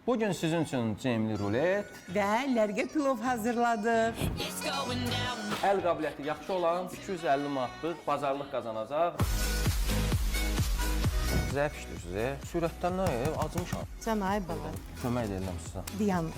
Bugün sizin üçün cemli rulet, Və lərgə plov hazırladıq. əl qabiliyyəti yaxşı olan 250 manatlıq bazarlıq qazanacaq. Zəif işləyirsiniz, sürətdən nə acımışam. Cəmay bala, Kömək edirəm sizə. dayan.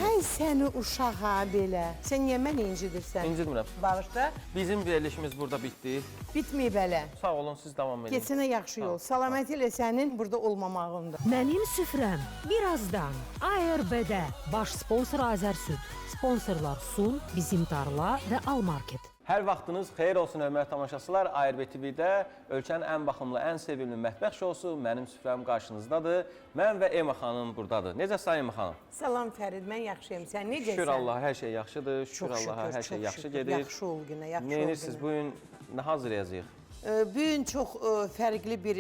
Hay səni uşağa belə. Sən niyə məni incidirsən? İncitmirəm. Bağışla. Bizim verilişimiz burada bitdi. Bitməyib elə. Sağ olun, siz davam edin. Keçənə yaxşı yol. Salamətilə sənin burada olmamağında. Mənim süfrəm birazdan ARB-də baş sponsor Azərsüd. Sponsorlar Sun, Bizim Tarla və Almarket. Hər vaxtınız xeyir olsun, hörmətli tamaşaçılar. ARB TV-də ölkənin ən baxımlı, ən sevimli mətbəx şousu Mənim Süfrəm qarşınızdadır. Mən və Ema xanım buradadır. Necəsən Ema xanım? Salam Fərid, mən yaxşıyam. Sən necəsən? Şükür Allaha, hər şey yaxşıdır. Şükür Allaha, hər şey yaxşı gedir. Yaxşı ol günə, yaxşı ol Nə günə. edirsiniz? Bugün nə hazırlayacağıq? Bu gün çox fərqli bir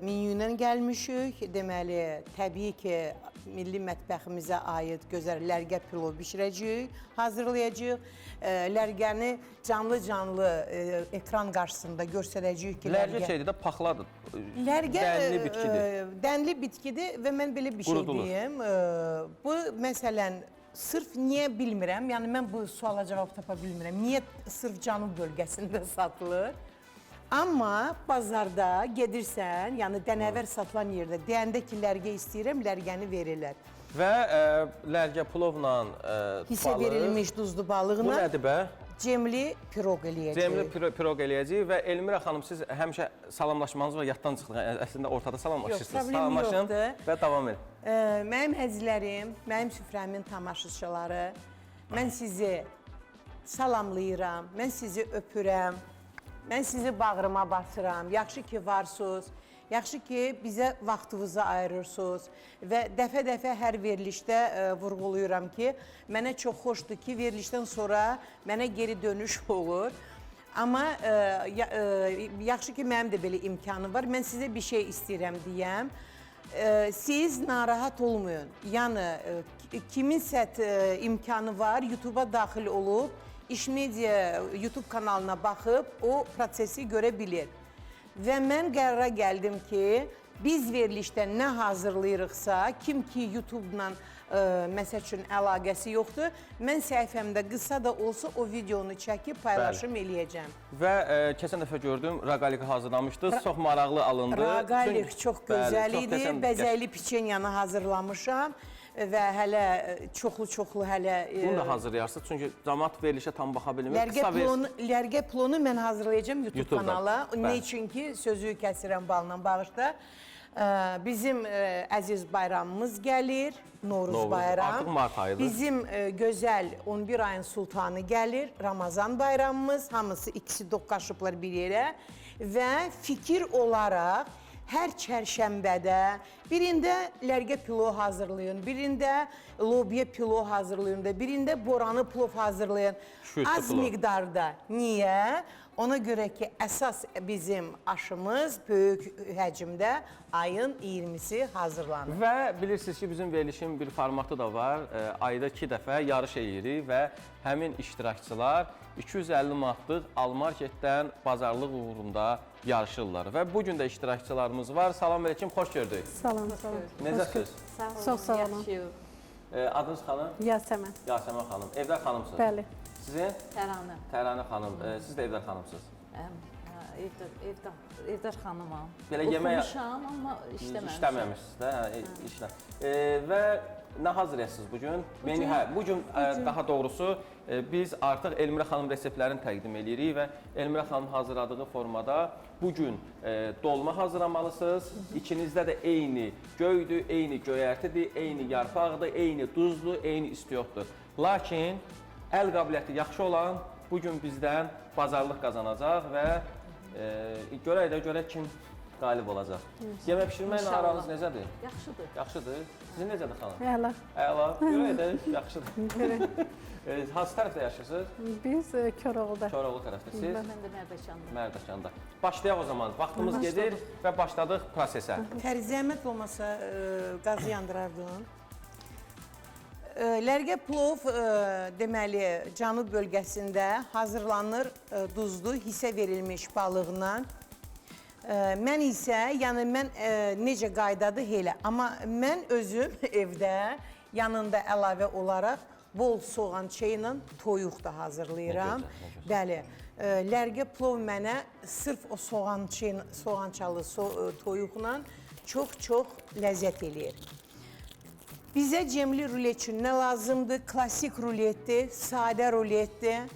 menyu ilə gəlmişik. Deməli, təbii ki, milli mətbəximizə aid gözəl lərgə plov bişirəcəyik, hazırlayacağıq. Lərgəni canlı-canlı ekran qarşısında göstərəcəyik ki, Lərgə şeydir də, paxladır. Lərgə Dənli bitkidir. Dənli bitkidir və mən belə bir şey Qurudulur. deyim. Bu məsələn sırf niyə bilmirəm, yəni mən bu suala cavab tapa bilmirəm. Niyə sırf cənub bölgəsində satılır? Amma bazarda gedirsən, yəni dənəvər satılan yerdə deyəndə ki, lərgə istəyirəm, lərgəni verirlər. Və lərgə plovla Hissə verilmiş duzlu balıqla. Bu nədir bə? Cemli piroq eləyəcək. Cemli piroq eləyəcək və Elmira xanım, siz həmişə salamlaşmanız var, yaddan çıxdıq. Əslində ortada salamlaşırsınız. Yox, problem Salamlaşın yoxdur. və davam edin. Mənim əzizlərim, mənim süfrəmin tamaşaçıları, mən sizi salamlayıram, mən sizi öpürəm, mən sizi bağrıma basıram. Yaxşı ki varsınız, yaxşı ki bizə vaxtınızı ayırırsınız və dəfə-dəfə hər verilişdə vurğulayıram ki, mənə çox xoşdur ki, verilişdən sonra mənə geri dönüş olur. Amma yaxşı ki, mənim də belə imkanım var. Mən sizə bir şey istəyirəm deyəm. Siz narahat olmayın. Yəni, kiminsə imkanı var, YouTube-a daxil olub, İş Media YouTube kanalına baxıb o prosesi görə bilir. Və mən qərara gəldim ki, biz verilişdə nə hazırlayırıqsa, kim ki YouTube-la məsəl üçün əlaqəsi yoxdur, mən səhifəmdə qısa da olsa o videonu çəkib paylaşım eləyəcəm. Və keçən dəfə gördüm, raqalik hazırlamışdınız, çox maraqlı alındı. Raqalik çox gözəl idi, bəzəkli piçenyanı hazırlamışam. Və hələ çoxlu hələ... Bunu da hazırlayarsınız, çünki cəmaət verilişə tam baxa bilmir. Lərgə plonu mən hazırlayacağım YouTube kanala. Bəli. Ne üçün ki, sözü kəsirəm balla bağışda. Bizim əziz bayramımız gəlir, Novruz bayram. Artıq mart ayıdır. Bizim gözəl 11 ayın sultanı gəlir, Ramazan bayramımız. Hamısı ikisi doqqaşıblar bir yerə. Və fikir olaraq hər çərşənbədə birində lərgə plov hazırlayın, birində lobiya plov hazırlayın, birində boranı plov hazırlayın. Az miqdarda. Niyə? Ona görə ki, əsas bizim aşımız böyük həcmdə ayın 20-si hazırlanır. Və bilirsiniz ki, bizim verilişin bir formatı da var. Ayda 2 dəfə yarış eləyirik və həmin iştirakçılar 250 manatlıq Almarketdən bazarlıq uğrunda yarışırlar. Və bugün də iştirakçılarımız var. Salam aleyküm, xoş gördük. Salam. Necəsiniz? Çox sağ olun. Adınız xanım? Yasəmən. Yasəmən xanım. Evdar xanımsınız? Bəli. Sizin? Təranə. Tərənə xanım. Siz də Evdar xanımsınız? Evdar xanımam. Belə yemək... Oxumuşam, amma işləməmişəm. İşləməmişsiniz də, işlə. Və nə hazırlayasınız bugün? Bugün daha doğrusu biz artıq Elmira xanım reseptlərini təqdim edirik və Elmira xanım hazırladığı formada bugün dolma hazırlamalısınız. İkinizdə də eyni göydür, eyni göyərtidir, eyni yarpaqdır, eyni duzlu, eyni istiyoqdur. Lakin əl qabiliyyəti yaxşı olan bugün bizdən bazarlıq qazanacaq və görək kim qalib olacaq. Yemək pişirməklə aranız necədir? Yaxşıdır. Yaxşıdır. Sizin necədir xanım? Əla. Əla. Görək də yaxşıdır. Hansı tərəfdə yaşayırsınız? Biz Koroğlu'da. Koroğlu tərəfdə. Siz? Mən də Mərdəkanda. Mərdəkanda. Başlayaq o zaman. Vaxtımız gedir və başladıq prosesə. Fərid, zəhmət olmasa qazı yandırardın. Lərgə plov deməli Cənub bölgəsində hazırlanır duzlu, hissə verilmiş balıqla. Mən isə, yəni mən necə qaydadır elə. Amma mən özüm evdə yanında əlavə olaraq bol soğan çayla toyuq da hazırlayıram. Bəli, lərgə plov mənə sırf o soğançalı toyuqla çox ləzzət eləyir. Bizə cemli rulet üçün nə lazımdır? Klasik ruletdir, sadə ruletdir.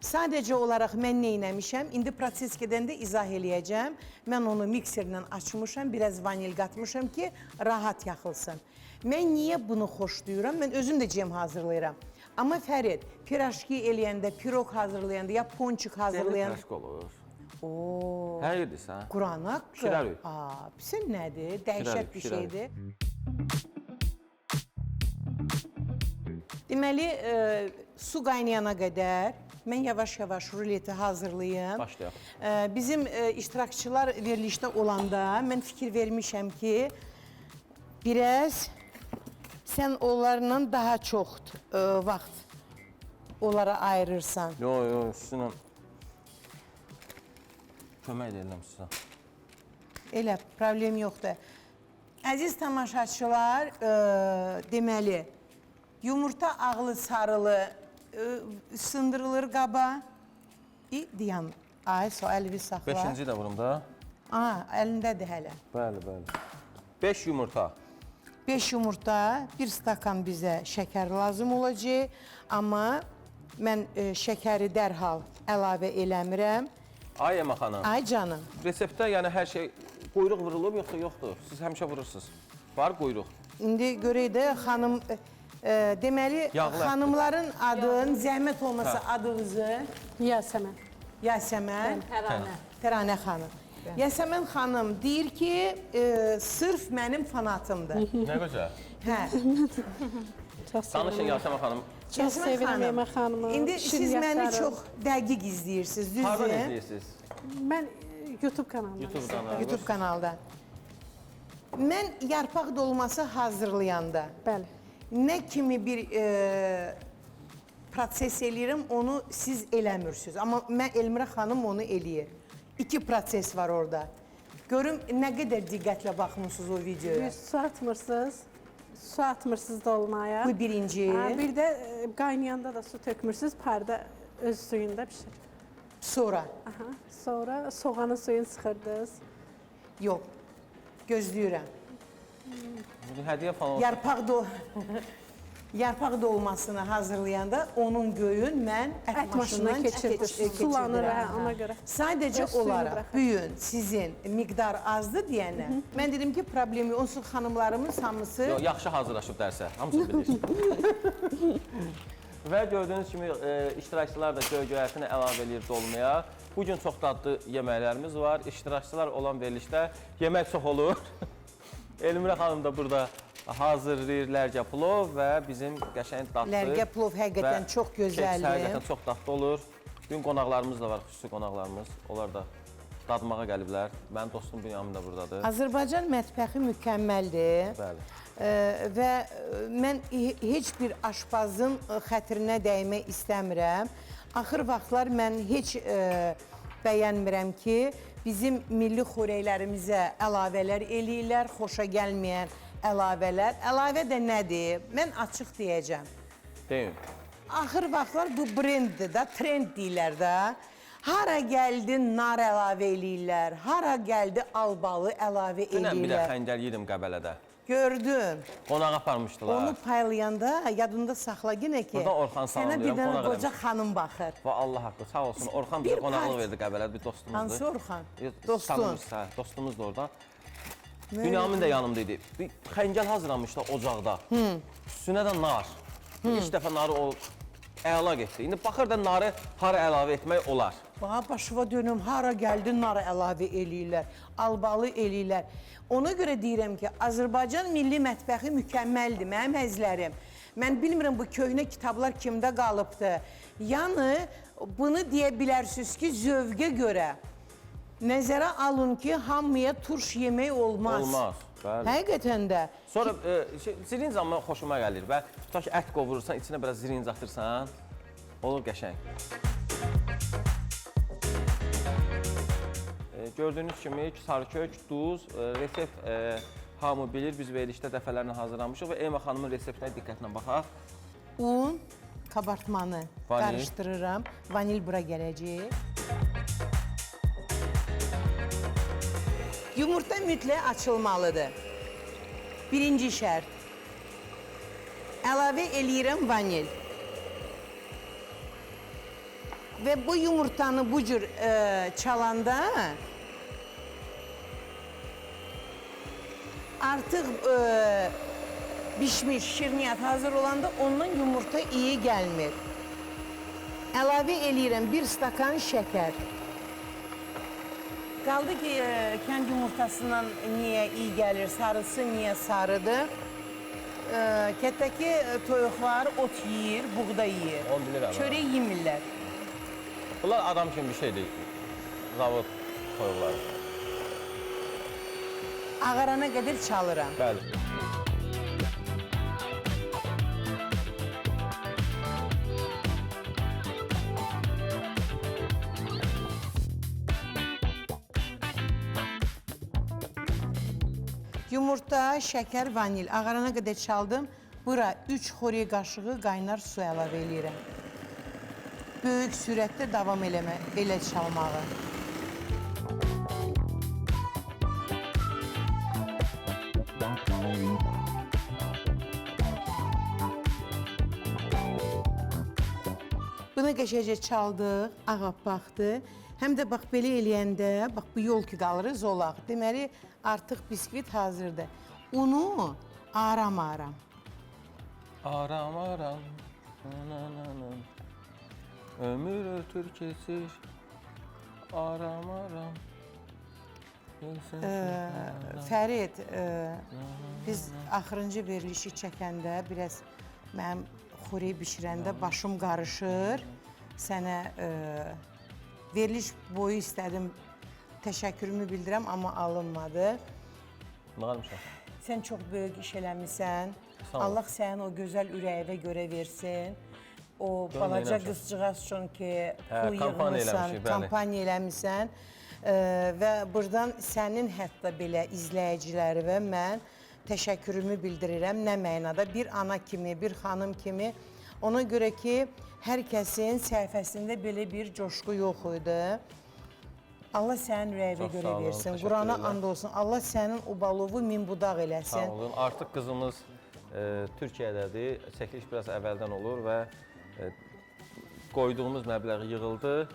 Sadəcə olaraq mən nə eləmişəm? İndi proses gedəndə izah eləyəcəm. Mən onu mikserlə açmışam, biraz vanil qatmışam ki, rahat yaxılsın. Mən niyə bunu xoşlayıram? Mən özüm də cem hazırlayıram. Amma Fərid, pirajki eləyəndə, piroq hazırlayanda, ya ponçik hazırlayanda... Piraşk olur. Ooo... Hər yedirsən? Quran haqqı. Pişirərik. Sən nədir? Dəhşət bir şeydir. Deməli, su qaynayana qədər mən yavaş-yavaş ruleti hazırlayım. Başlayaq. Bizim iştirakçılar verilişdə olanda mən fikir vermişəm ki, biraz sən onlarla daha çox vaxt onlara ayırırsan. Yox, sizinlə kömək edirəm sizə. Elə, problem yoxdur. Əziz tamaşaçılar, deməli, yumurta ağlı sarılı sındırılır qaba. Deyəm, ay, əlvi saxla. Beşinci də vurum da. Əlindədir hələ. Bəli. 5 yumurta. 5 yumurta, 1 stakan bizə şəkər lazım olacaq. Amma mən şəkəri dərhal əlavə eləmirəm. Ay Əmə xanım. Ay canım. Reseptdə yəni hər şey quyruq vurulub yoxsa yoxdur? Siz həmişə vurursunuz. Var quyruq. İndi görək də xanım, deməli, xanımların adın, zəhmət olmasa adınızı Yasəmən. Yasəmən. Təranə xanım. Yasəmən xanım deyir ki, sırf mənim fanatımdır. Nə gözəl. Hə. Çox Danışın sevirəm. Yasəmə xanım. Çox sevirəm Əmə xanımı. İndi siz məni çox dəqiq izləyirsiniz, Hardan düzdür? izləyirsiniz? Mən YouTube kanalından. YouTube-dan. YouTube kanalda. Mən yarpaq dolması hazırlayanda Bəli. nə kimi bir proses eləyirəm, onu siz eləmirsiniz. Amma mən Elmirə xanım onu eləyir. 2 proses var orada. Görüm nə qədər diqqətlə baxmısınız o videoya. Su atmırsınız dolmaya. Bu birinci. Bir də qaynayanda da su tökmürsünüz, parda öz suyunda pişir. Sonra. Aha. Sonra soğanın suyunu sıxırdınız. Yox. Gözləyirəm. Hədiyyə falan. Yarpaq dolmasını hazırlayanda onun göyün mən ət maşından keçirdirəm. Sulanır, ona görə. Sadəcə olaraq büyün, sizin miqdar azdır deyənə. Mən dedim ki, problemi yox. Onsuz xanımlarımız hamısı... Yox, yaxşı hazırlaşıb dərsə. Hamısını bilir. Və gördüyünüz kimi iştirakçılar da göy-göyərtini əlavə edir dolmaya. Bugün çox dadlı yeməklərimiz var. İştirakçılar olan verilişdə yemək çox olur. Elmirə xanım da burada hazırlayır lərgə plov və bizim qəşəng dadlı. Lərgə plov həqiqətən çox gözəldir. Həqiqətən çox dadlı olur. Bugün qonaqlarımız da var, xüsusi qonaqlarımız. Onlar da dadmağa gəliblər. Mənim dostum Bünyamin də buradadır. Azərbaycan mətbəxi mükəmməldir. Bəli. Və mən heç bir aşpazın xətrinə dəymək istəmirəm. Axır vaxtlar mən heç bəyənmirəm ki, bizim milli xörəklərimizə əlavələr eləyirlər, xoşa gəlməyən əlavələr. Əlavə də nədir? Mən açıq deyəcəm. Deyin. Axır vaxtlar bu brenddir də, trend deyirlər də. Hara gəldi nar əlavə eləyirlər, hara gəldi albalı əlavə Dünən bir də eləyirlər. xəncər yedim Qəbələdə. Gördüm. Qonaq aparmışdılar. Onu paylayanda yadında saxla yenə ki, Burada Orxan sənə bir salamlayıram, dənə qonaq qoca eləmiş. xanım baxır. Və Allah haqqı, sağ olsun. Orxan bizə qonaqlıq verdi Qəbələdə, bir dostumuzdur. Hansı Orxan? Dostun. Dostun. Dostumuz da oradan. Bünyamin də yanımda idi. Bir xəncəl hazırlamışlar ocaqda. Üstünə də nar. İlk dəfə narı o əla getdi. İndi baxır da narı hara əlavə etmək olar. Bax, başıva dönüm, hara gəldi nar əlavə eləyirlər, albalı eləyirlər. Ona görə deyirəm ki, Azərbaycan milli mətbəxi mükəmməldir, mənim əzlərim. Mən bilmirəm, bu köhnə kitablar kimdə qalıbdır. Yəni, bunu deyə bilərsiniz ki, zövqə görə. Nəzərə alın ki, hamıya turş yemək olmaz. Olmaz, bəli. Həqiqətən də. Sonra zirinc amma xoşuma gəlir və tutaq ki, ət qovurursan, içinə biraz zirinc atırsan, olur qəşəng. Gördüyünüz kimi sarıkök, duz, resept hamı bilir. Biz verilişdə dəfələrlə hazırlamışıq və Elmira xanımın reseptinə diqqətlə baxaq. Un, kabartmanı Vanil. qarışdırıram. Vanil bura gələcək. Yumurta mütləq açılmalıdır. Birinci şərt. Əlavə eləyirəm vanil. Və bu yumurtanı bu cür çalanda artıq bişmiş şirniyyat hazır olanda ondan yumurta iyi gəlmir. Əlavə eləyirəm 1 stakan şəkər. Qaldı ki, kənd yumurtasından niyə iyi gəlir, sarısı niyə sarıdır? Kətdəki toyuqlar ot yeyir, buğda yeyir. Onu bilirəm. Çörək yemirlər. Bunlar adam kimi bir şeydir. Zavod toyuqları. Ağarana qədər çalıram. Bəli. Yumurta, şəkər, vanil. Ağarana qədər çaldım. Bura 3 xorey qaşığı qaynar su əlavə eləyirəm. Böyük sürətdə davam elə çalmağı. Bunu qəşəcə çaldıq, ağappaqdır. Həm də bax belə eləyəndə, bax bu yol ki qalır zolaq. Deməli, artıq biskvit hazırdır. Unu aram-aram. Aram-aram, ömür ötür keçir, aram-aram. Fərid, biz axırıncı verilişi çəkəndə, biraz mənim xorey bişirəndə başım qarışır. Sənə veriliş boyu istədim, təşəkkürümü bildirəm, amma alınmadı. Nə qalmışam? Sən çox böyük iş eləmisən. Sağ ol. Allah sənin o gözəl ürəyivə görə versin. O balaca eləmişəm. qızcığaz üçün ki, pul kampaniya yığmısan, eləmişik, bəli. kampaniya eləmisən. Və buradan sənin hətta belə izləyiciləri və mən təşəkkürümü bildirirəm. Nə mənada? Bir ana kimi, bir xanım kimi. Ona görə ki, hər kəsin səhifəsində belə bir coşqu yox idi. Allah sənin ürəyivə Çox sağ görə olun, versin. təşəkkür Qurana edirəm. and olsun. Allah sənin o balovu min budaq Sağ eləsin. olun. Artıq qızımız Türkiyədədir. Çəkiliş biraz əvvəldən olur və qoyduğumuz məbləğ yığıldı.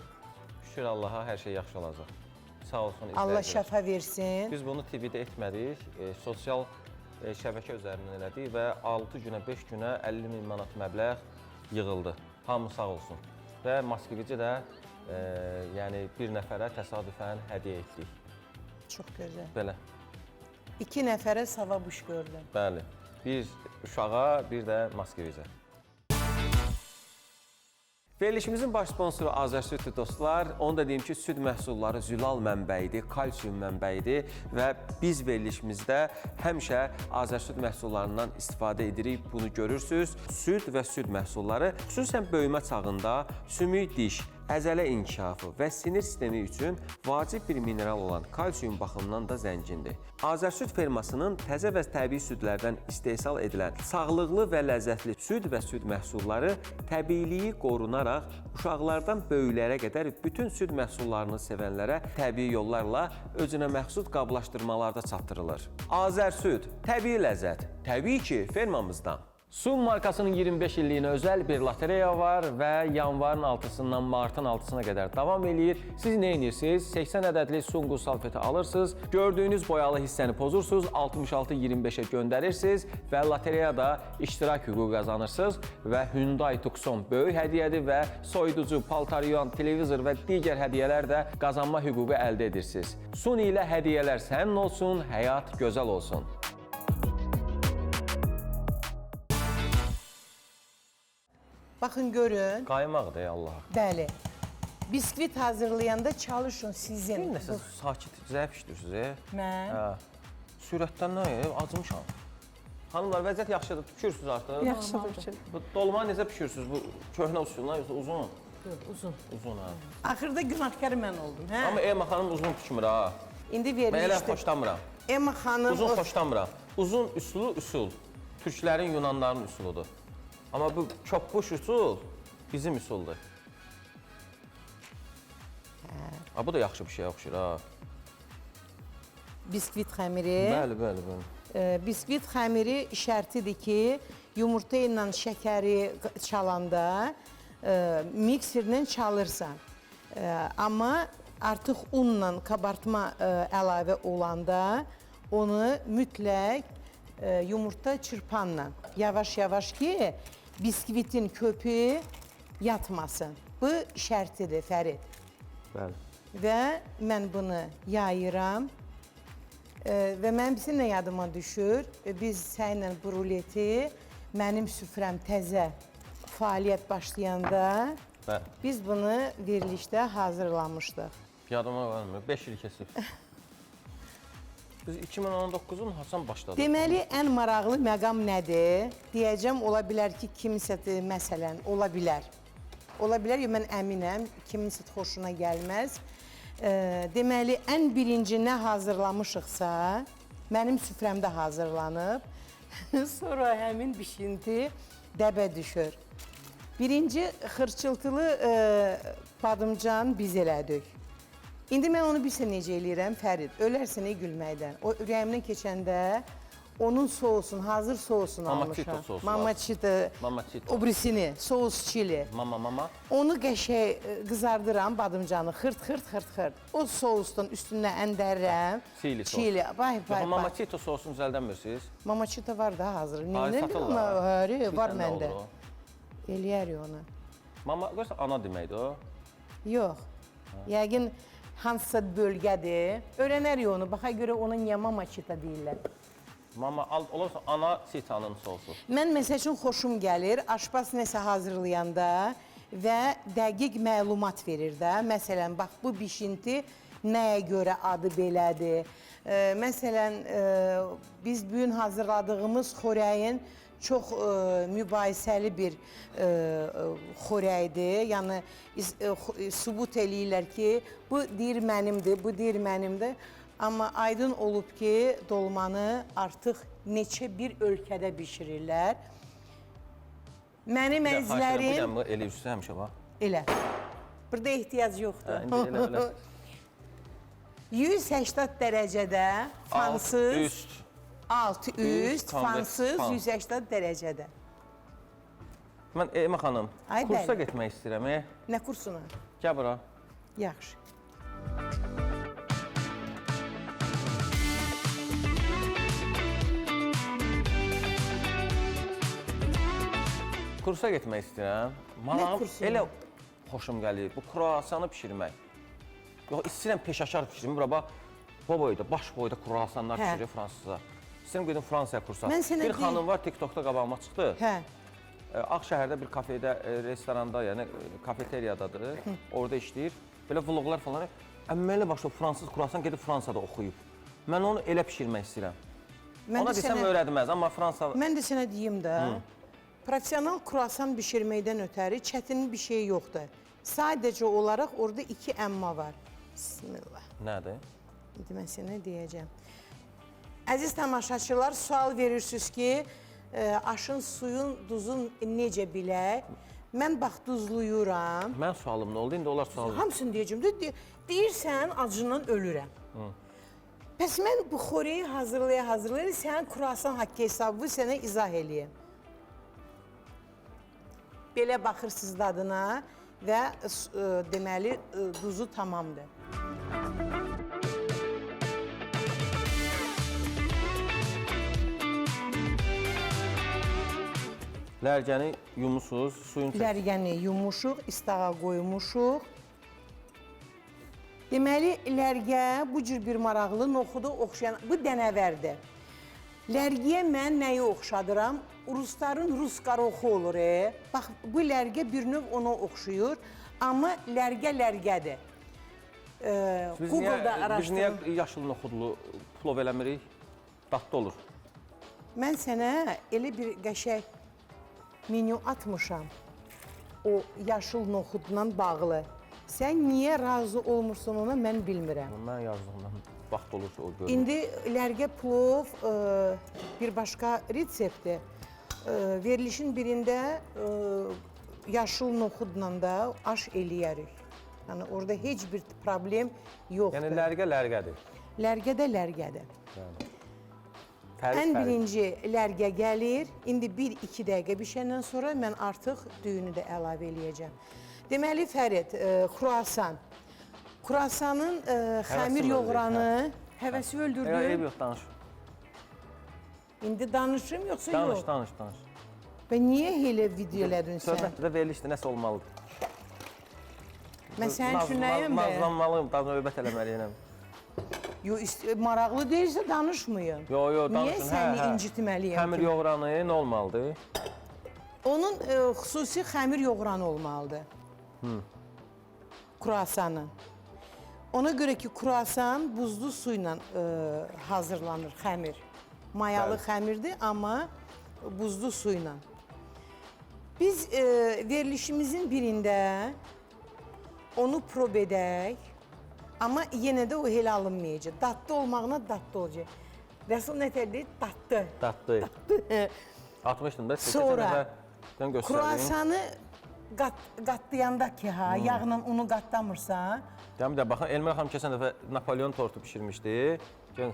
Şükür Allaha hər şey yaxşı olacaq. Sağ olsun Allah izləyicilər. şəfa versin. Biz bunu TV-də etmədik, sosial şəbəkə üzərindən elədik və 6 günə, 5 günə 50 min manat məbləğ yığıldı. Hamı sağ olsun. Və Moskvici də yəni bir nəfərə təsadüfən hədiyyə etdik. Çox gözəl. Belə, 2 nəfərə savab iş gördüm. bəli. Bir uşağa, bir də Moskvicə. Verilişimizin baş sponsoru Azərsüddür dostlar. Onu da deyim ki, süd məhsulları zülal mənbəyidir, kalsium mənbəyidir və biz verilişimizdə həmişə Azərsüd məhsullarından istifadə edirik. Bunu görürsünüz. Süd və süd məhsulları xüsusən böyümə çağında sümük diş, əzələ inkişafı və sinir sistemi üçün vacib bir mineral olan kalsium baxımından da zəngindir. Azərsüd fermasının təzə və təbii südlərdən istehsal edilən sağlıqlı və ləzzətli süd və süd məhsulları təbiiliyi qorunaraq uşaqlardan böyüklərə qədər bütün süd məhsullarını sevənlərə təbii yollarla özünə məxsus qablaşdırmalarda çatdırılır. Azərsüd, təbii ləzzət, təbii ki, fermamızdan. Sun markasının 25 illiyinə özəl bir lotereya var və yanvarın 6-sından martın 6-sına qədər davam eləyir. Siz nə edirsiniz? 80 ədədli Sunqu salfeti alırsınız, gördüyünüz boyalı hissəni pozursunuz, 66-25-ə göndərirsiniz və lotereyada iştirak hüququ qazanırsınız və Hyundai Tucson böyük hədiyyədir və soyuducu, paltaryon, televizor və digər hədiyyələr də qazanma hüququ əldə edirsiniz. Sun ilə hədiyyələr sənin olsun, həyat gözəl olsun. Baxın görün. Qaymaqdır Allah. Bəli. Biskvit hazırlayanda çalışın Bir sizin. nəsə sakit, zəif işləyirsiniz. Mən Hə. Sürətdən nə? Acımışam. Xanımlar, vəziyyət yaxşıdır. Pişirsiniz artıq. Yaxşıdır ki. Bu dolma necə pişirsiniz? Bu köhnə usuldan yoxsa uzun? Uzun. Uzun ha. Axırda günahkar mən oldum, hə? Amma Elma xanım uzun düşmür ha. İndi Mən elə verilmişdi. xoşlamıram. Emma xanım Uzun xoşlamıram. Uzun üsulu üsul. Türklərin, Yunanların üsuludur. Amma bu çopbuş üsul bizim üsuldur. Ha, bu da yaxşı bir şey oxşur ha. biskvit xəmiri. Bəli. Biskvit xəmiri şərtidir ki, yumurta ilə şəkəri çalanda mikserlə çalırsan. Amma artıq unla kabartma əlavə olanda onu mütləq yumurta çırpanla yavaş-yavaş ki, biskvitin köpüğü yatmasın. Bu şərtidir Fərid. Bəli. Və mən bunu yayıram. Və mənim bizim nə yadıma düşür, biz sənlə bu ruleti mənim süfrəm təzə fəaliyyət başlayanda Bəli. biz bunu verilişdə hazırlamışdıq. Yadıma qalmır. 5 il keçib. Biz 2019-un Hasan başladı. Deməli, ən maraqlı məqam nədir? Deyəcəm, ola bilər ki, kimisə məsələn, ola bilər. Ola bilər, mən əminəm, kimisə xoşuna gəlməz. Deməli, ən birinci nə hazırlamışıqsa, mənim süfrəmdə hazırlanıb, sonra həmin bişinti dəbə düşür. Birinci xırçıltılı badımcan biz elədik. İndi mən onu bilsə necə eləyirəm, Fərid, ölərsən gülməkdən. O ürəyimdən keçəndə onun sousunu, hazır sousunu Mamacito almışam. sousu Mamacito. Obrisini, sous çili. Mama. Onu qəşəng qızardıram badımcanı, xırt. O sousdan üstünə əndərirəm. Çili sos. Çili. Bay. Mamacito sosunu düzəldən Mamacito var da hazır. Ay, satırlar. Həri, var Bir dənə məndə. olur o. Eləyərik onu. Mama, görsən ana deməkdir o. Yox. Yəqin hansısa bölgədir. Öyrənərik onu. Baxa görə onun niyə mamacita deyirlər. Mama, olursa ana sitanın sosu. Mən məsəl üçün xoşum gəlir, aşpaz nəsə hazırlayanda və dəqiq məlumat verir də. Məsələn, bax bu bişinti nəyə görə adı belədir. Məsələn, biz bu gün hazırladığımız xörəyin çox mübahisəli bir xörəkdir. Yəni sübut eləyirlər ki, bu deyir mənimdir, bu deyir mənimdir. Amma aydın olub ki, dolmanı artıq neçə bir ölkədə bişirirlər. Mənim əzizlərim... Bir dənə elə üstü həmişə bax. Elə. Burada ehtiyac yoxdur. İndi elə. 180 dərəcədə fansız... Üst. Alt, üst, fansız 180 dərəcədə. Mən Elma xanım, Ay, kursa bəli. getmək istəyirəm. Nə kursuna? Gəl bura. Yaxşı. Kursa getmək istəyirəm. Mənə kursuna? elə xoşum gəlir bu kruasanı bişirmək. Yox, istəyirəm peşəkar bişirim. Bura bax, baş boyda kruasanlar Hə. bişirir fransızlar. İstəyirəm gedim Fransaya kursa. Mən sənə Bir xanım var, TikTokda qabağıma çıxdı. Hə. Ağşəhərdə bir kafedə, restoranda, yəni kafeteriyadadır. Orada işləyir. Belə vloqlar falan. Əmməli başlayıb fransız kruasan gedib Fransada oxuyub. Mən onu elə bişirmək istəyirəm. Ona desəm öyrədməz, amma Fransa... Mən də sənə deyim də, profesional kruasan bişirməkdən ötəri çətin bir şey yoxdur. Sadəcə olaraq orada 2 əmma var. Bismillah. Nədir? İndi mən sənə deyəcəm. Əziz tamaşaçılar, sual verirsiniz ki, aşın, suyun, duzun necə bilək? Mən bax duzluyuram. Mən sualım nə oldu? İndi onlar sual verir. Hamısını deyəcəm. Deyirsən, acından ölürəm. Bəs mən bu xörəyi hazırlaya, sənin kruasan haqqı hesabı sənə izah eləyəm. Belə baxırsınız dadına və deməli duzu tamamdır. Lərgəni yumusuz, suyun çəkir. Lərgəni yumuşuq, istağa qoymuşuq. Deməli, lərgə bu cür bir maraqlı noxudu oxşayan, bu dənəvərdir. Lərgiyə mən nəyi oxşadıram? Rusların rus qaroxu olur. Bax, bu lərgə bir növ ona oxşuyur, amma lərgədir. Google'da Biz araşdırın. niyə yaşıl noxudlu plov eləmirik? Dadlı olur. Mən sənə elə bir qəşəng menyu atmışam. o yaşıl noxudla bağlı. Sən niyə razı olmursan ona, mən bilmirəm. Mən yazdığımdan vaxt olursa o görürəm. İndi lərgə plov bir başqa reseptdir. Verilişin birində yaşıl noxudla da aş eləyərik. Yəni orada heç bir problem yoxdur. Yəni lərgədir. Lərgə də lərgədir. Fərq. Ən birinci lərgə gəlir. İndi 1-2 dəqiqə bişəndən sonra mən artıq düyünü də əlavə eləyəcəm. Deməli Fərid, kruasan. Kruasanın xəmir yoğuranı həvəsi öldürdü. Eyb yox, danış. İndi danışım yoxsa yox? Danış. Və niyə elə video elədin sən? Söhbətdə verilişdə nəsə olmalıdır. Mən sənin üçün nəyəm bə? Nazlanmalıyım, daha növbət eləməliyəm. Maraqlı deyilsə danışmayın. Yo, danışın. Niyə səni incitməliyəm? Xəmir yoğuranı nə olmalıdır? Onun xüsusi xəmir yoğuranı olmalıdır. Kruasanın. Ona görə ki, kruasan buzlu su ilə hazırlanır xəmir. Mayalı xəmirdir, amma buzlu su ilə. Biz verilişimizin birində onu prob edək, amma yenə də o elə alınmayacaq. Dadlı olmağına dadlı olacaq. Rəsul nətər deyir? Dadlı. Dadlı. Atmışdım da. Sonra kruasanı qatlayanda ki, yağla unu qatlamırsan. Bir də baxın, Elmira xanım keçən dəfə Napolyon tortu pişirmişdi. Gör.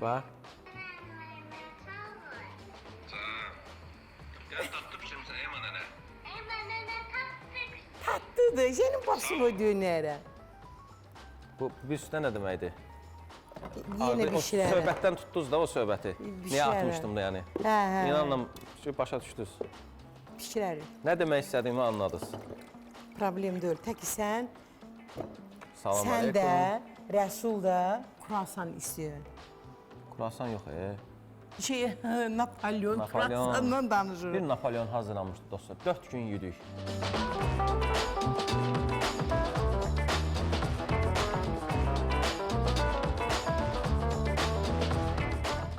Bax. Gəl tatlı pişirmişsən, Eyman nənə. Tatlıdır, senin başım o dönərə. Bu bir üstə nə deməkdir? Yenə bişirərəm. Söhbətdən tutdunuz da o söhbəti. Niyə atmışdım da yəni? İnanın, başa düşdünüz. Bişirərik. Nə demək istədiyimi anladınız. Problem deyil. Tək ki sən Salam də, aleyküm. Rəsul da kruasan istəyir. Kruasan yox, Napolyon kruasandan danışır. Bir Napolyon hazırlanmışdı dostlar. 4 gün yedik.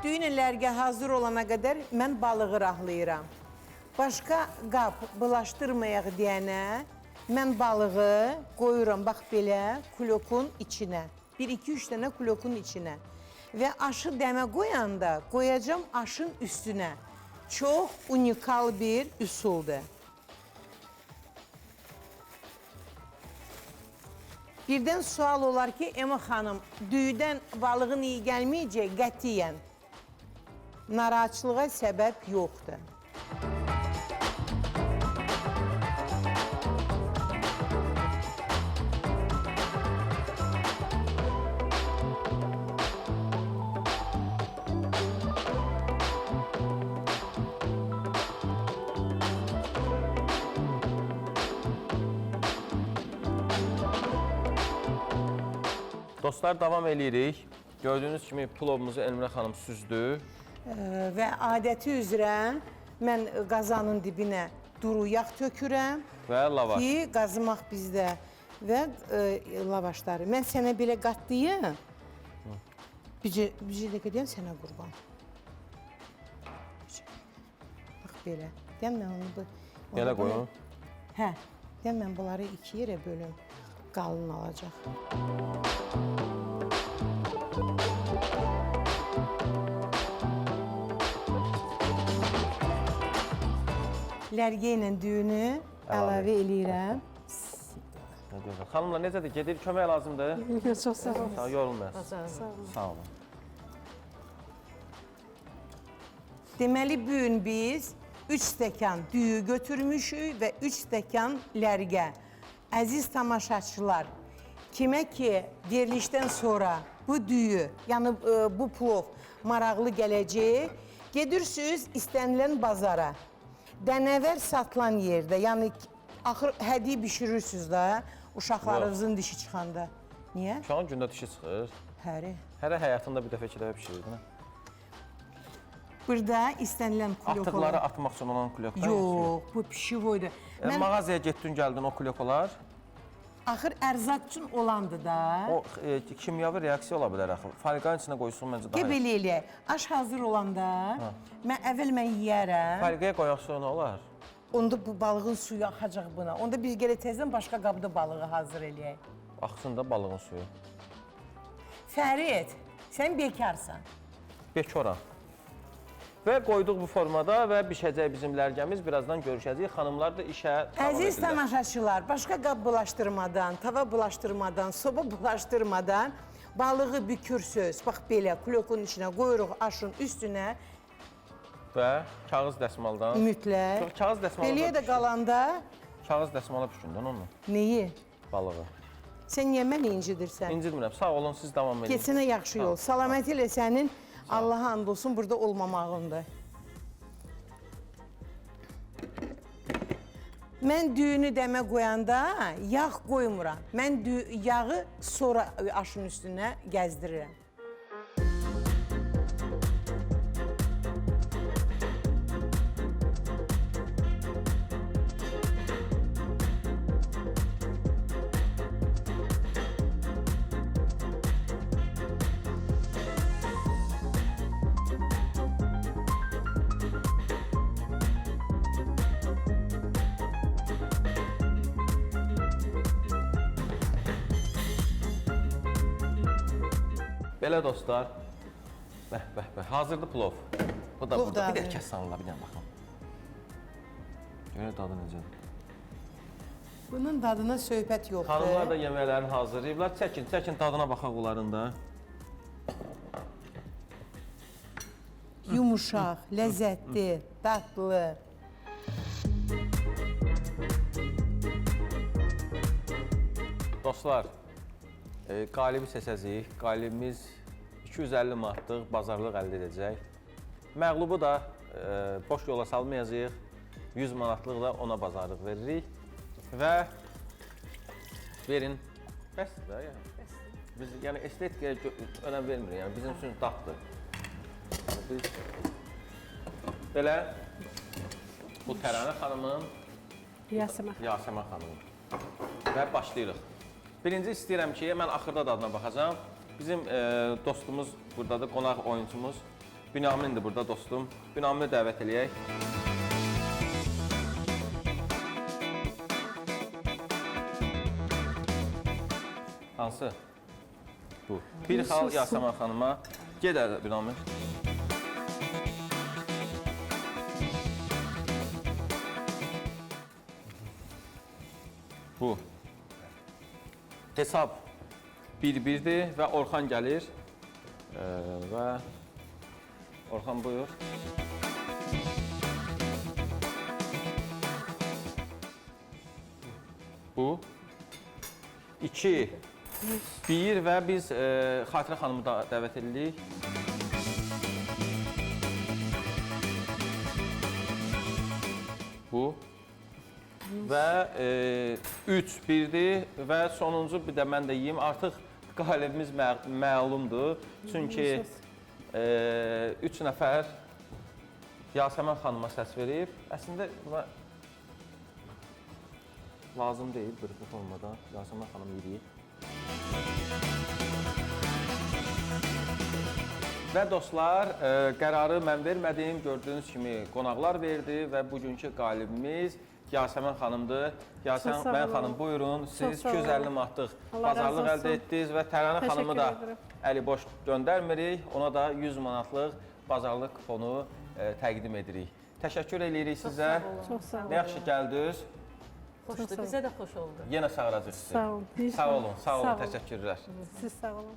Düyün lərgə hazır olana qədər mən balığı rahlayıram. Başqa qab bulaşdırmayaq deyənə mən balığı qoyuram bax belə kulokun içinə. 1-2-3 dənə kulokun içinə. Və aşı dəmə qoyanda qoyacam aşın üstünə. Çox unikal bir üsuldur. Birdən sual olar ki, Ema xanım, düyüdən balığın iyi gəlməyəcək qətiyyən. Narahatçılığa səbəb yoxdur. Dostlar, davam eləyirik. Gördüyünüz kimi plovumuzu Elmira xanım süzdü. Və adəti üzrə mən qazanın dibinə duru yağ tökürəm. Və lavaş. Ki, qazımaq bizdə və lavaşları. Mən sənə belə qatlayım. Bir dəqiqə deyəm sənə qurban. Bax belə. Deyəm mən onu... Belə qoyun. Hə. Deyəm mən bunları 2 yerə bölüm. Qalın alacaq. Lərgə ilə düyünü əlavə eləyirəm. Xanımlar, necədir? Gedir, kömək lazımdır. Çox sağ olun. Yorulmayasınız. Sağ olun. Deməli, bu gün biz 3 stəkan düyü götürmüşük və 3 stəkan lərgə. Əziz tamaşaçılar, kimə ki verilişdən sonra bu düyü, yəni bu plov maraqlı gələcək, gedirsiniz istənilən bazara. Dənəvər satılan yerdə, yəni axır hədiyyə bişirirsiniz də uşaqlarınızın dişi çıxanda. Niyə? Uşağın gündə dişi çıxır. Həri. Hər həyatında bir dəfə, 2 dəfə pişirirdin. Burada istənilən kulyokolar. Atıqları atmaq üçün olan kulyoklar. Yox, bu pişivoydur. Mağazaya getdin, gəldin o kulyokolar. Axır ərzaq üçün olandı da. O kimyavi reaksiya ola bilər axı. Fariqanın içinə qoysun məncə daha. Belə eləyək. Aş hazır olanda əvvəl mən yeyərəm. Fariqaya qoyaq sonra olar. onda bu balığın suyu axacaq buna. Onda biz gələ tezdən başqa qabda balığı hazır eləyək. Axsın da balığın suyu. Fərid, sən bekarsan. Bekoram. Və qoyduq bu formada və bişəcək bizim lərgəmiz. Birazdan görüşəcəyik. Xanımlar da işə davam Əziz edirlər. tamaşaçılar, başqa qab bulaşdırmadan, tava bulaşdırmadan, soba bulaşdırmadan balığı bükürsüz. Bax belə, klokun içinə qoyuruq aşın üstünə Və kağız dəsmaldan. mütləq. Kağız dəsmalı. Beliyə də qalanda Kağız dəsmala püşündən onu. neyi? Balığı. Sən niyə məni incidirsən? İndirmirəm. Sağ olun, siz davam edin. Keçinə yaxşı yol. Salaməti ilə sənin Allaha and olsun burada olmamağındır. Mən düyünü dəmə qoyanda yağ qoymuram. Mən yağı sonra aşın üstünə gəzdirirəm. Belə dostlar. Bəh. Hazırdır plov. Bu da Plov burada. da Bir də hazır. kəs sanırlar, bir dənə baxın. Görə dadı necədir? Bunun dadına söhbət yoxdur. Xanımlar da yeməklərini hazırlayıblar. Çəkin dadına baxaq onların da. Yumuşaq, ləzzətli, dadlı. Dostlar, qalibi seçəcəyik. Qalibimiz 250 manatlıq bazarlıq əldə edəcək. Məğlubu da boş yola salmayacağıq. 100 manatlıq da ona bazarlıq veririk. Və verin. Bəsdir də yəni. Biz yəni estetikaya önəm vermirik. Yəni bizim üçün daddır. Biz belə bu Təranə xanımın, Yasəmən. Yasəmən xanımın və başlayırıq. Birinci istəyirəm ki, mən axırda dadına baxacağam. Bizim dostumuz buradadır, qonaq oyunçumuz. Bünyamindir burada dostum. Bünamini dəvət eləyək. Hansı? Bu. Bir xal Yasəmən xanıma. Gedər Bünamin. Bu. Hesab 1-1'dir və Orxan gəlir. Və Orxan buyur. Bu 2 1 və biz Xatirə xanımı da dəvət edirik. Bu və 3 1-dir və sonuncu bir də mən də yeyim. Artıq qalibimiz məlumdur. Çünki 3 nəfər Yasəmən xanıma səs verib. Əslində buna lazım deyil bu formada. Yasəmən xanım yeyir. Və dostlar, qərarı mən vermədim. Gördüyünüz kimi qonaqlar verdi və bugünkü qalibimiz Yasəmən xanımdır. Yasəmən xanım, buyurun. Siz 250 manatlıq bazarlıq əldə etdiniz və Təranə xanımı da əli boş göndərmirik. Ona da 100 manatlıq bazarlıq kuponu təqdim edirik. Təşəkkür edirik sizə. Çox sağ olun. Nə yaxşı gəldiniz. Xoşdur, bizə də xoş oldu. Yenə çağıracağıq sizi. Sağ olun. Sağ olun, sağ olun. Təşəkkürlər. Siz sağ olun.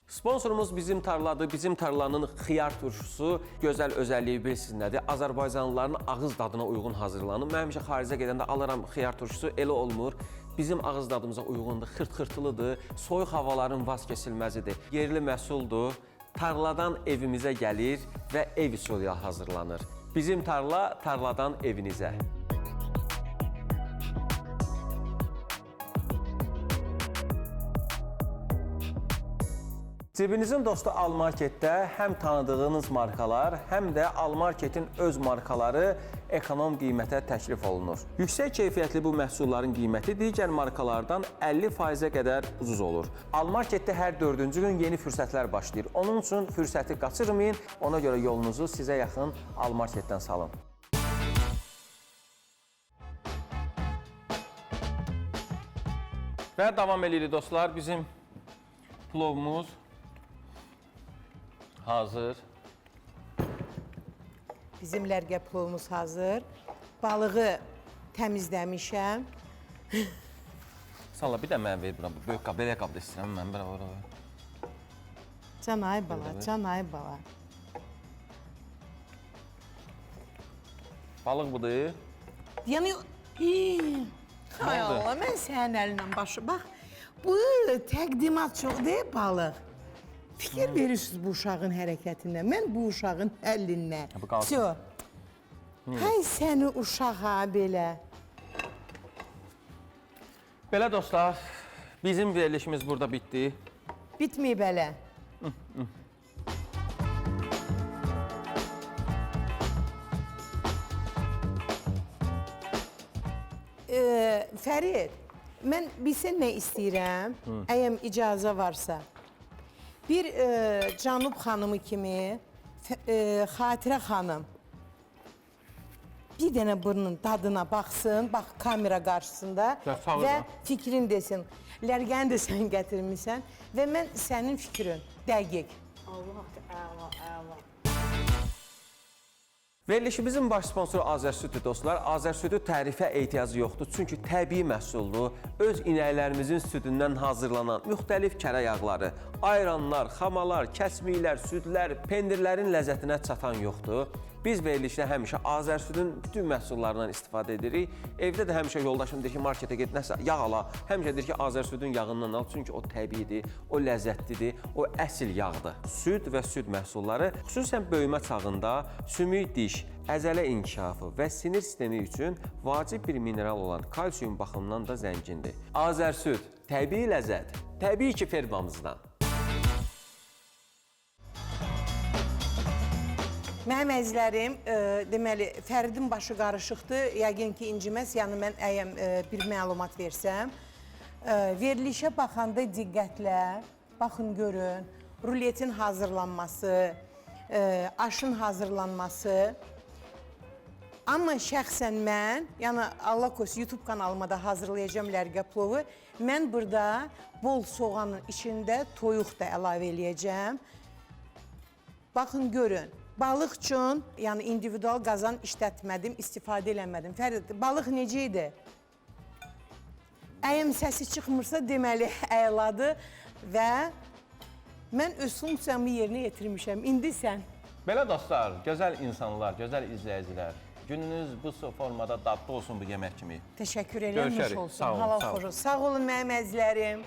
Sponsorumuz Bizim Tarladır. Bizim Tarlanın xiyar turşusu gözəl özəlliyi bilirsiniz nədir? Azərbaycanlıların ağız dadına uyğun hazırlanır. Mən həmişə xaricə gedəndə alıram xiyar turşusu, elə olmur. Bizim ağız dadımıza uyğundur, xırt-xırtılıdır, soyuq havaların vaz keçilməzidir. Yerli məhsuldur, tarladan evimizə gəlir və ev üsulu ilə hazırlanır. Bizim Tarla, tarladan evinizə. Cibinizin dostu Almarketdə həm tanıdığınız markalar, həm də Almarketin öz markaları ekonom qiymətə təklif olunur. Yüksək keyfiyyətli bu məhsulların qiyməti digər markalardan 50%-ə qədər ucuz olur. Almarketdə hər 4-cü gün yeni fürsətlər başlayır. Onun üçün fürsəti qaçırmayın, ona görə yolunuzu sizə yaxın Almarketdən salın. Və davam edirik dostlar. Bizim plovumuz hazır. Bizim lərgə plovumuz hazır. Balığı təmizləmişəm. Salla bir də mən ver bura. Böyük qab, belə qabda istəyirəm mən bura ora. Can ay bala, can ay bala. Balıq budur. Yəni, hay Allah, mən sənin əlindən başı. Bax, bu təqdimat çox deyil balıq. Fikir verirsiniz bu uşağın hərəkətindən. Mən bu uşağın əlindən. Bu qalsın. Tüyo. Hay səni uşağa belə. Belə dostlar, bizim verilişimiz burada bitdi. Bitməyib elə. Fərid, mən bilsən nə istəyirəm? Əgər icazə varsa. Bir Canub xanımı kimi, Xatirə xanım bir dənə burnun dadına baxsın, bax kamera qarşısında Ya, sağ ol və da. fikrin desin. Lərgəni də sən gətirmisən və mən sənin fikrin dəqiq. Allah əla, əla. Verilişimizin baş sponsoru Azərsüdür dostlar. Azərsüdü tərifə ehtiyacı yoxdur. Çünki təbii məhsullu, öz inəklərimizin südündən hazırlanan müxtəlif kərə yağları, ayranlar, xamalar, kəsmiklər, südlər, pendirlərin ləzzətinə çatan yoxdur. Biz verilişdə həmişə Azərsüdün bütün məhsullarından istifadə edirik. Evdə də həmişə yoldaşım deyir ki, marketə get, nəsə yağ ala. Həmişə deyir ki, Azərsüdün yağından al. Çünki o təbiidir, o ləzzətlidir, o əsl yağdır. Süd və süd məhsulları xüsusən böyümə çağında sümük diş, əzələ inkişafı və sinir sistemi üçün vacib bir mineral olan kalsium baxımından da zəngindir. Azərsüd, təbii ləzzət, təbii ki fermamızdan. Mənim əzizlərim, deməli, Fəridin başı qarışıqdır, yəqin ki, inciməz, yəni mən əyəm bir məlumat versəm. Verilişə baxanda diqqətlə, baxın, görün, ruletin hazırlanması, aşın hazırlanması. Amma şəxsən mən, yəni Allah qoysun, YouTube kanalıma da hazırlayacağım lərgə plovu. Mən burada bol soğanın içində toyuq da əlavə eləyəcəm. Baxın, görün. Balıq üçün, yəni individual qazan işlətmədim, istifadə eləmədim. Fərid, balıq necə idi? Əyəm səsi çıxmırsa, deməli, əladır və mən öz funksiyamı yerinə yetirmişəm. İndi sən. Belə dostlar, gözəl insanlar, gözəl izləyicilər, gününüz bu formada dadlı olsun bu yemək kimi. Təşəkkür edirəm, Görüşərik. nuş olsun. Sağ olun, Halal sağ olun. xoş olsun. Sağ olun mənim əzizlərim.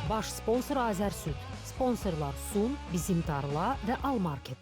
Baş sponsor Azərsüd. Sponsorlar Sun, Bizim Tarla və Almarket.